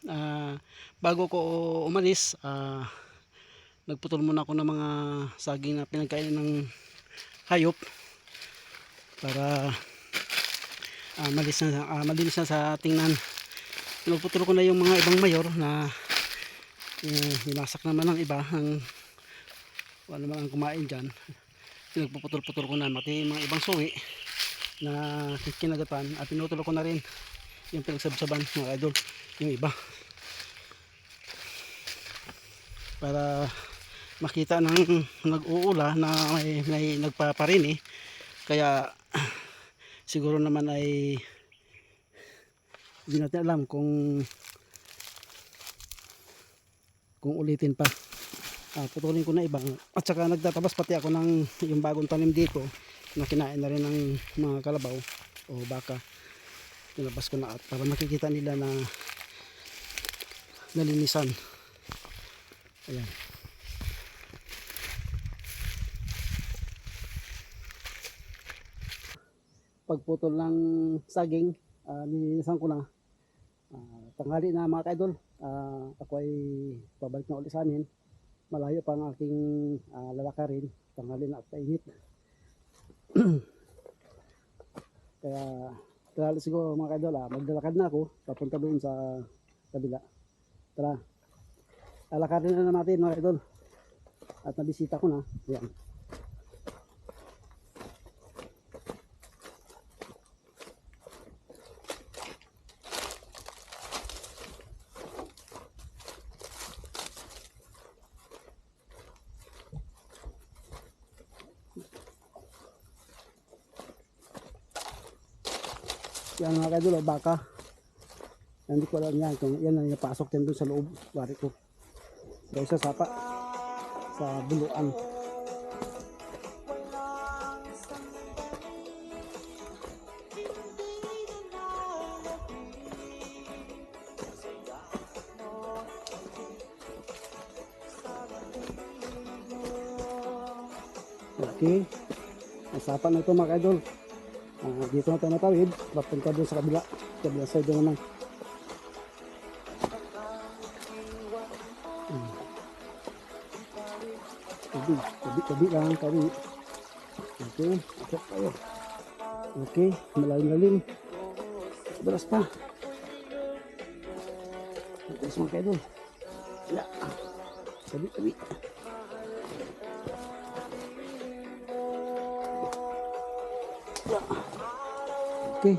Ah, Bago ko umalis, nagputol muna ako ng mga saging na pinagkain ng hayop para malinis na sa tingnan. Pinagputol ko na yung mga ibang mayor na hinasak naman ng iba ang wala naman ang kumain dyan. Pinagpuputol-putol ko na mati yung mga ibang suwi na kinagatan at pinutol ko na rin yung pinagsabsaban mga idol, yung iba, para makita ng nag-uula na may nagpaparini. Kaya siguro naman ay hindi natin alam kung ulitin pa. Putulin ko na ibang, at saka nagtatabas pati ako ng yung bagong tanim dito na kinain na rin ng mga kalabaw o baka. Tinabas ko na at para makikita nila na nalinisan. Ayan. Pagputol ng saging, nilinisan ko na. Tanghali na mga kaidol, ako ay pabalik na ulit sa amin. Malayo pa ang aking lalakarin, tanghali na at painit. Kaya tara siguro mga kaidol, maglalakad na ako papunta doon sa kabila. Tara, lalakarin na natin mga kaidol, at nabisita ko na. Ayan. Yan mga kaidol, baka. Hindi ko alam yan kung yan ang napasok yan doon sa loob. Bari ko. Dahil sa sapa. Sa buluan. Okay. Ang sapa na ito mga kaidol. Dito na tayo natawid, papunta doon sa kabila side naman. Tabi lang, tabi. Okay, akit tayo. Okay, malalim-lalim. Beras pa. Okay, semua kayak dulu. Ya, tabi. Ya. Oke.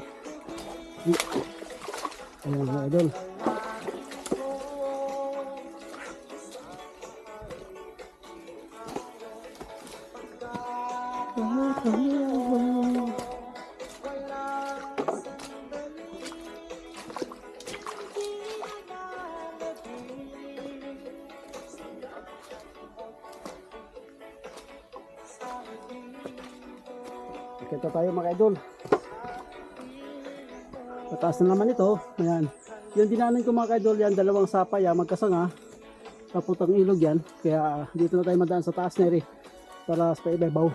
Ayan mga idol. Kita tayo mga idol. Mataas na naman ito. Ayan. Yung dinaanan ko mga idol, yan dalawang sapa yan magkasanga. Papuntang ilog yan. Kaya dito na tayo madaan sa taas na rin para sa ibabaw.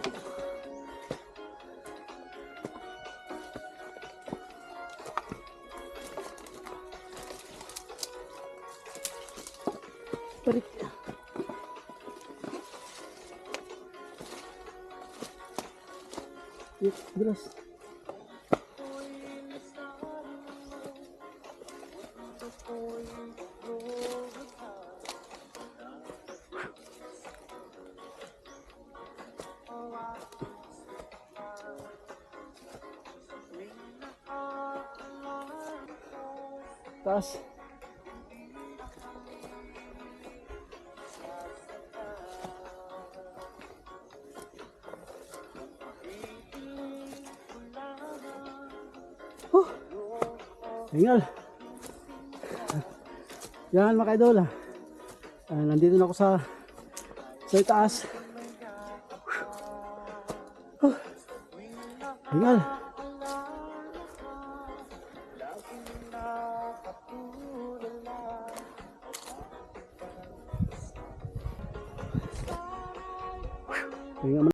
Tarik. Yuk, beras. Taas. Hingal. Yan mga idol. Nandito na ako sa itaas. Hingal. Hingal.